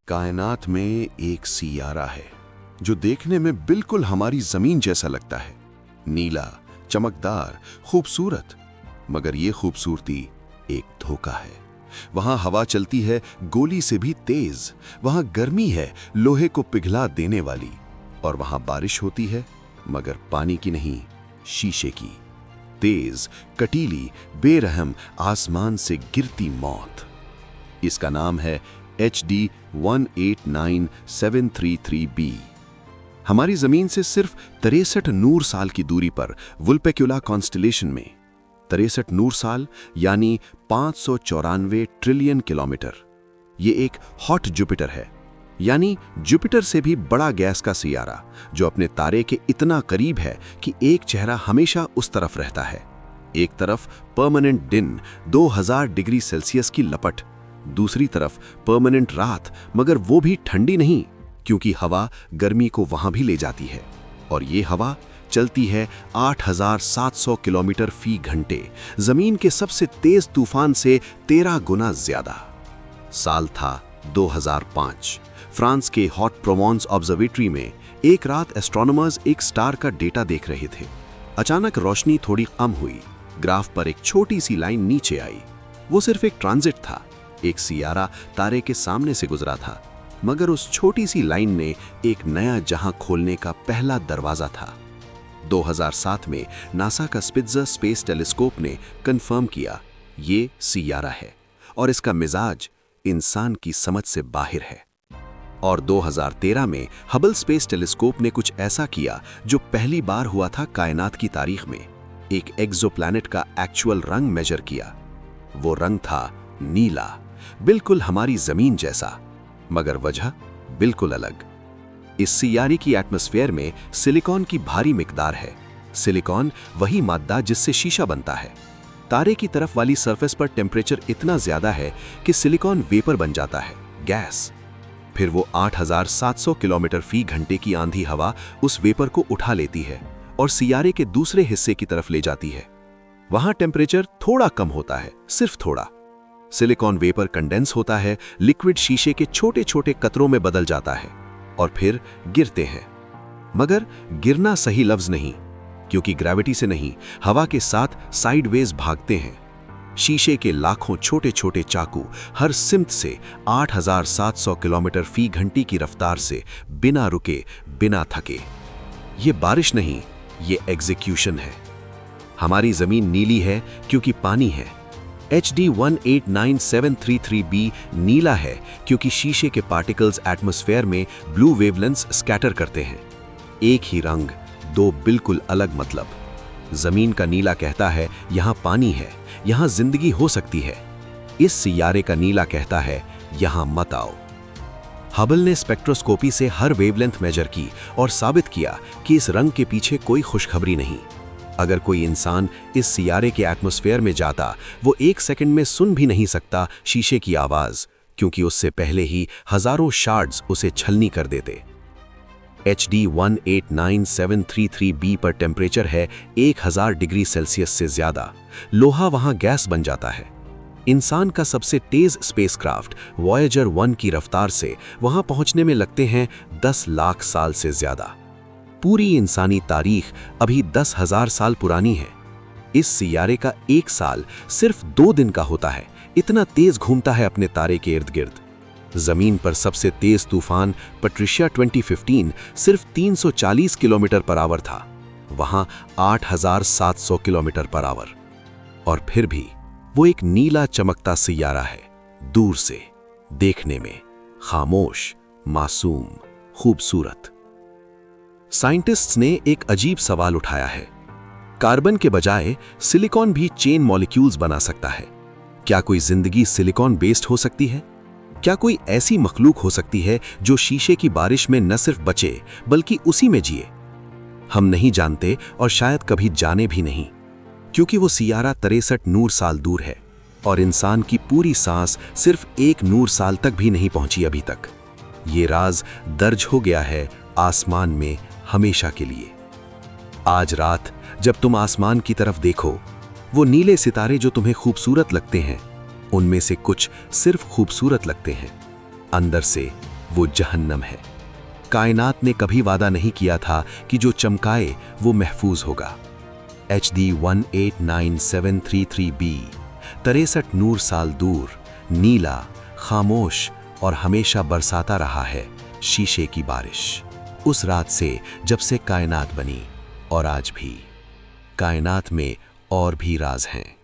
कायनात में एक सियारा है जो देखने में बिल्कुल हमारी जमीन जैसा लगता है। नीला, चमकदार, खूबसूरत। मगर ये खूबसूरती एक धोखा है। वहां हवा चलती है गोली से भी तेज, वहां गर्मी है लोहे को पिघला देने वाली, और वहां बारिश होती है मगर पानी की नहीं, शीशे की। तेज, कटीली, बेरहम, आसमान से गिरती मौत। इसका नाम है HD 189733b। हमारी जमीन से सिर्फ 63 नूर साल की दूरी पर वुल्पेक्युला कॉन्स्टलेशन में, 63 नूर साल यानी 594 ट्रिलियन किलोमीटर। ये एक हॉट जुपिटर है, यानी जुपिटर से भी बड़ा गैस का सियारा, जो अपने तारे के इतना करीब है कि एक चेहरा हमेशा उस तरफ रहता है। एक तरफ परमानेंट दिन 2000 डिग्री सेल्सियस की लपट, दूसरी तरफ परमानेंट रात, मगर वो भी ठंडी नहीं, क्योंकि हवा गर्मी को वहां भी ले जाती है। और ये हवा चलती है 8700 किलोमीटर फी घंटे, जमीन के सबसे तेज तूफान से 13 गुना ज्यादा। साल था 2005। फ्रांस के हॉट प्रोवेंस ऑब्जर्वेटरी में एक रात एस्ट्रोनॉमर्स एक स्टार का डेटा देख रहे थे। अचानक रोशनी थोड़ी कम हुई, ग्राफ पर एक छोटी सी लाइन नीचे आई। वो सिर्फ एक ट्रांजिट था, एक सियारा तारे के सामने से गुजरा था, मगर उस छोटी सी लाइन ने एक नया जहां खोलने का पहला दरवाजा था। 2007 में नासा का स्पिट्जर स्पेस टेलीस्कोप ने कंफर्म किया, ये सियारा है और इसका मिजाज इंसान की समझ से बाहर है। और 2013 में हबल स्पेस टेलीस्कोप ने कुछ ऐसा किया जो पहली बार हुआ था कायनात की तारीख में। एक एक्सोप्लैनेट का एक्चुअल रंग मेजर किया। वो रंग था नीला, बिल्कुल हमारी जमीन जैसा, मगर वजह बिल्कुल अलग। इस सियारे की एटमॉस्फेयर में सिलिकॉन की भारी मिकदार है। सिलिकॉन वही मादा जिससे शीशा बनता है। तारे की तरफ वाली सरफेस पर टेम्परेचर इतना ज्यादा है कि सिलिकॉन वेपर बन जाता है, गैस। फिर वो 8700 किलोमीटर फी घंटे की आंधी हवा उस वेपर को उठा लेती है और सियारे के दूसरे हिस्से की तरफ ले जाती है। वहां टेम्परेचर थोड़ा कम होता है, सिर्फ थोड़ा। सिलिकॉन वेपर कंडेंस होता है, लिक्विड शीशे के छोटे छोटे कतरों में बदल जाता है और फिर गिरते हैं। मगर गिरना सही लफ्ज नहीं, क्योंकि ग्रेविटी से नहीं, हवा के साथ साइडवेज भागते हैं। शीशे के लाखों छोटे छोटे चाकू हर सिमत से 8700 किलोमीटर फी घंटे की रफ्तार से बिना रुके, बिना थके। ये बारिश नहीं, ये एग्जीक्यूशन है। हमारी जमीन नीली है क्योंकि पानी है। HD 189733b नीला है क्योंकि शीशे के पार्टिकल्स एटमॉस्फेयर में ब्लू वेवलेंथ्स स्कैटर करते हैं। एक ही रंग, दो बिल्कुल अलग मतलब। जमीन का नीला कहता है यहां पानी है, यहां जिंदगी हो सकती है। इस सियारे का नीला कहता है यहां मत आओ। हबल ने स्पेक्ट्रोस्कोपी से हर वेवलेंथ मेजर की और साबित किया कि इस रंग के पीछे कोई खुशखबरी नहीं। अगर कोई इंसान इस सियारे के एटमॉस्फेयर में जाता, वो 1 सेकंड में सुन भी नहीं सकता शीशे की आवाज, क्योंकि उससे पहले ही हजारों शार्ड्स उसे छलनी कर देते। HD 189733b पर टेम्परेचर है 1000 डिग्री सेल्सियस से ज्यादा। लोहा वहां गैस बन जाता है। इंसान का सबसे तेज स्पेसक्राफ्ट वॉयेजर 1 की रफ्तार से वहां पहुंचने में लगते हैं 10 लाख साल से ज्यादा। पूरी इंसानी तारीख अभी 10,000 साल पुरानी है। इस सियारे का एक साल सिर्फ 2 दिन का होता है, इतना तेज घूमता है अपने तारे के इर्द गिर्द। जमीन पर सबसे तेज तूफान पट्रिशिया 2015 सिर्फ 340 किलोमीटर पर आवर था, वहां 8700 किलोमीटर पर आवर। और फिर भी वो एक नीला चमकता सियारा है, दूर से देखने में खामोश, मासूम, खूबसूरत। साइंटिस्ट्स ने एक अजीब सवाल उठाया है। कार्बन के बजाय सिलिकॉन भी चेन मॉलिक्यूल्स बना सकता है। क्या कोई जिंदगी सिलिकॉन बेस्ड हो सकती है? क्या कोई ऐसी मखलूक हो सकती है जो शीशे की बारिश में न सिर्फ बचे बल्कि उसी में जिए? हम नहीं जानते और शायद कभी जाने भी नहीं, क्योंकि वो सियारा 63 नूर साल दूर है और इंसान की पूरी सांस सिर्फ 1 नूर साल तक भी नहीं पहुंची अभी तक। ये राज दर्ज हो गया है आसमान में हमेशा के लिए। आज रात जब तुम आसमान की तरफ देखो, वो नीले सितारे जो तुम्हें खूबसूरत लगते हैं, उनमें से कुछ सिर्फ खूबसूरत लगते हैं, अंदर से वो जहन्नम है। कायनात ने कभी वादा नहीं किया था कि जो चमकाए वो महफूज होगा। HD 189733b 63 नूर साल दूर, नीला, खामोश और हमेशा बरसाता रहा है शीशे की बारिश। उस रात से जब से कायनात बनी, और आज भी कायनात में और भी राज हैं।